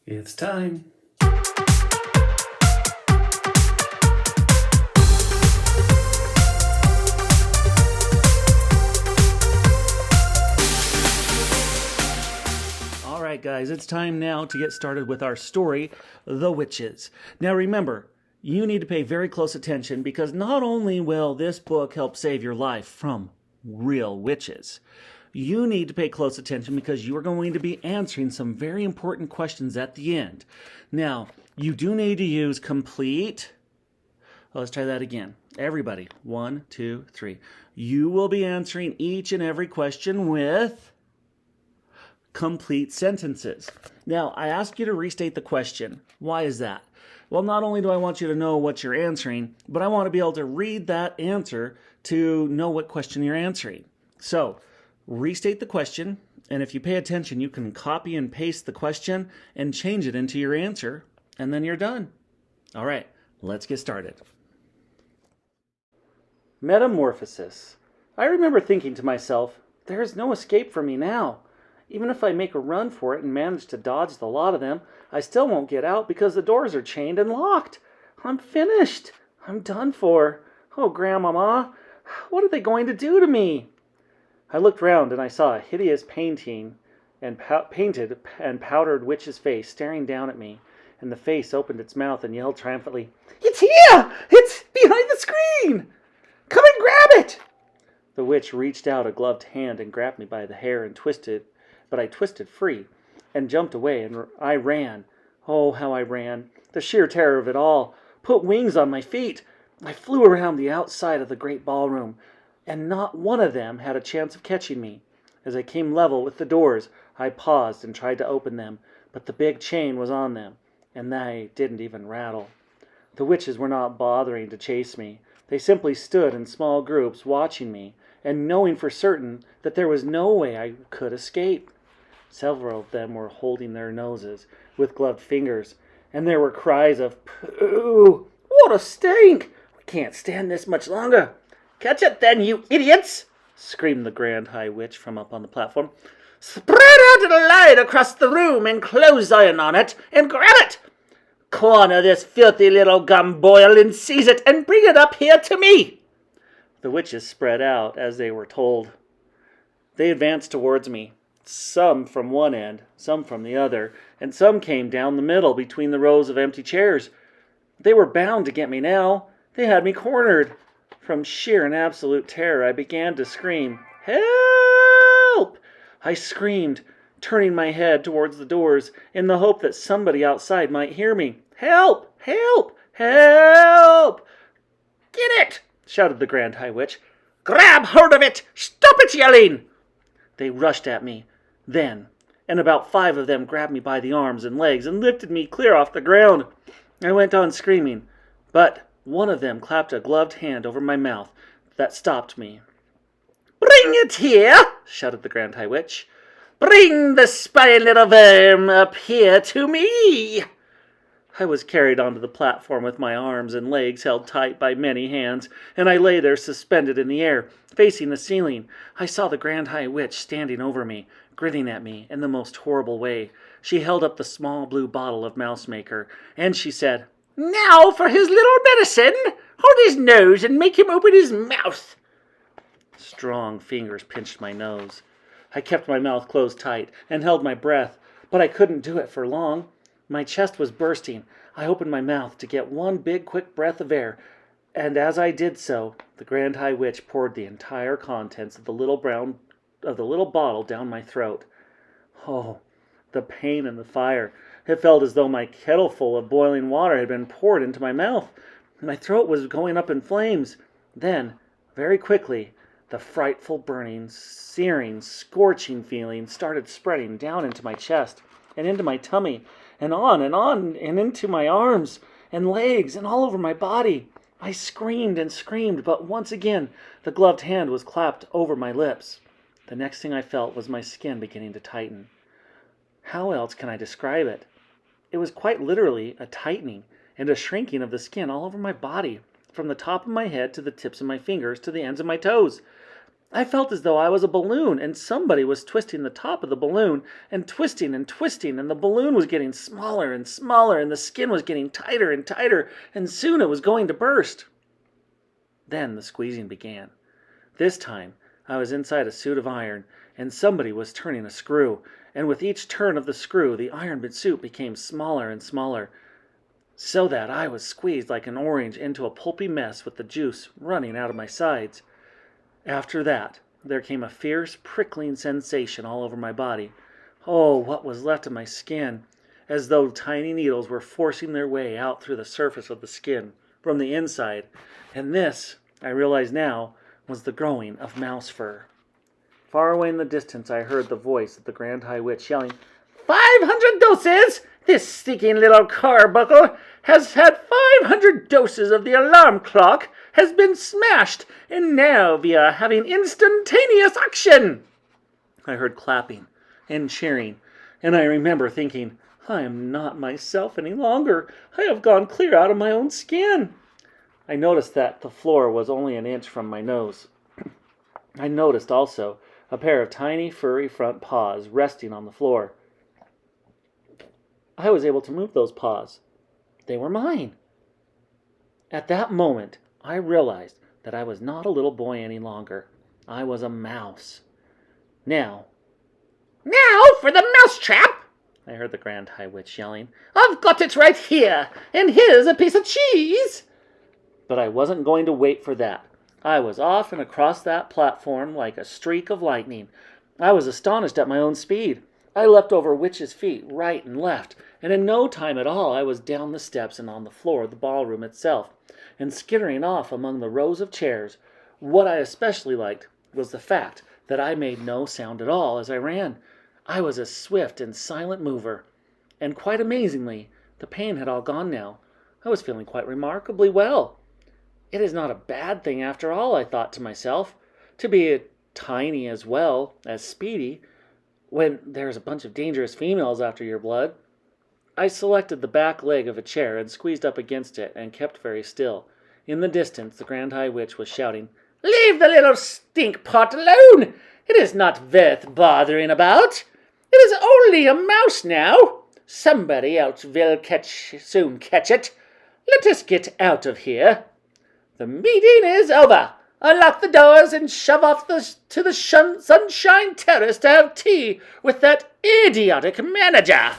It's time. All right, guys, it's time now to get started with our story, The Witches. Now remember, you need to pay very close attention because not only will this book help save your life from real witches, you need to pay close attention because you are going to be answering some very important questions at the end. Now, you do need to use complete. Let's try that again. Everybody, 1, 2, 3. You will be answering each and every question with complete sentences. Now, I ask you to restate the question. Why is that? Well, not only do I want you to know what you're answering, but I want to be able to read that answer to know what question you're answering. So, restate the question, and if you pay attention, you can copy and paste the question and change it into your answer, and then you're done. All right, let's get started. Metamorphosis. I remember thinking to myself, there is no escape for me now. Even if I make a run for it and manage to dodge the lot of them, I still won't get out because the doors are chained and locked. I'm finished. I'm done for. Oh, Grandmama, what are they going to do to me? I looked round and I saw a hideous painted and powdered witch's face staring down at me, and the face opened its mouth and yelled triumphantly, "It's here! It's behind the screen! Come and grab it!" The witch reached out a gloved hand and grabbed me by the hair and but I twisted free and jumped away, and I ran. Oh, how I ran! The sheer terror of it all put wings on my feet. I flew around the outside of the great ballroom, and not one of them had a chance of catching me. As I came level with the doors, I paused and tried to open them, but the big chain was on them, and they didn't even rattle. The witches were not bothering to chase me. They simply stood in small groups watching me, and knowing for certain that there was no way I could escape. Several of them were holding their noses with gloved fingers, and there were cries of, "Pooh! What a stink! We can't stand this much longer!" "Catch it then, you idiots!" screamed the Grand High Witch from up on the platform. "Spread out in a line across the room and close iron on it, and grab it! Corner this filthy little gumboil and seize it, and bring it up here to me!" The witches spread out as they were told. They advanced towards me, some from one end, some from the other, and some came down the middle between the rows of empty chairs. They were bound to get me now. They had me cornered. From sheer and absolute terror, I began to scream, "Help!" I screamed, turning my head towards the doors in the hope that somebody outside might hear me. "Help! Help! Help!" "Get it!" shouted the Grand High Witch. "Grab hold of it! Stop it yelling!" They rushed at me then, and about 5 of them grabbed me by the arms and legs and lifted me clear off the ground. I went on screaming, but one of them clapped a gloved hand over my mouth. That stopped me. "Bring it here!" shouted the Grand High Witch. "Bring the spiny little worm up here to me!" I was carried onto the platform with my arms and legs held tight by many hands, and I lay there suspended in the air, facing the ceiling. I saw the Grand High Witch standing over me, grinning at me in the most horrible way. She held up the small blue bottle of mouse maker, and she said, "Now for his little medicine! Hold his nose and make him open his mouth!" Strong fingers pinched my nose. I kept my mouth closed tight and held my breath, but I couldn't do it for long. My chest was bursting. I opened my mouth to get one big quick breath of air, and as I did so, the Grand High Witch poured the entire contents of the little bottle down my throat. Oh, the pain and the fire! It felt as though my kettleful of boiling water had been poured into my mouth. My throat was going up in flames. Then, very quickly, the frightful burning, searing, scorching feeling started spreading down into my chest and into my tummy and on and into my arms and legs and all over my body. I screamed and screamed, but once again the gloved hand was clapped over my lips. The next thing I felt was my skin beginning to tighten. How else can I describe it? It was quite literally a tightening and a shrinking of the skin all over my body, from the top of my head to the tips of my fingers to the ends of my toes. I felt as though I was a balloon, and somebody was twisting the top of the balloon, and twisting, and the balloon was getting smaller and smaller, and the skin was getting tighter and tighter, and soon it was going to burst. Then the squeezing began. This time, I was inside a suit of iron, and somebody was turning a screw, and with each turn of the screw, the iron suit became smaller and smaller, so that I was squeezed like an orange into a pulpy mess with the juice running out of my sides. After that, there came a fierce, prickling sensation all over my body. Oh, what was left of my skin, as though tiny needles were forcing their way out through the surface of the skin from the inside. And this, I realize now, was the growing of mouse fur. Far away in the distance, I heard the voice of the Grand High Witch yelling, 500 doses! This sneaking little carbuncle has had 500 doses of the alarm clock, has been smashed, and now we are having instantaneous action. I heard clapping and cheering, and I remember thinking, I am not myself any longer. I have gone clear out of my own skin. I noticed that the floor was only an inch from my nose. I noticed also a pair of tiny, furry front paws resting on the floor. I was able to move those paws. They were mine. At that moment, I realized that I was not a little boy any longer. I was a mouse. Now for the mousetrap! I heard the Grand High Witch yelling. I've got it right here, and here's a piece of cheese! But I wasn't going to wait for that. I was off and across that platform like a streak of lightning. I was astonished at my own speed. I leapt over Witch's feet right and left, and in no time at all I was down the steps and on the floor of the ballroom itself, and skittering off among the rows of chairs. What I especially liked was the fact that I made no sound at all as I ran. I was a swift and silent mover, and quite amazingly, the pain had all gone now. I was feeling quite remarkably well. It is not a bad thing after all, I thought to myself, to be tiny as well as speedy, when there's a bunch of dangerous females after your blood. I selected the back leg of a chair and squeezed up against it and kept very still. In the distance, the Grand High Witch was shouting, Leave the little stinkpot alone! It is not worth bothering about. It is only a mouse now. Somebody else will soon catch it. Let us get out of here. The meeting is over. Unlock the doors and shove off to the Sunshine Terrace to have tea with that idiotic manager.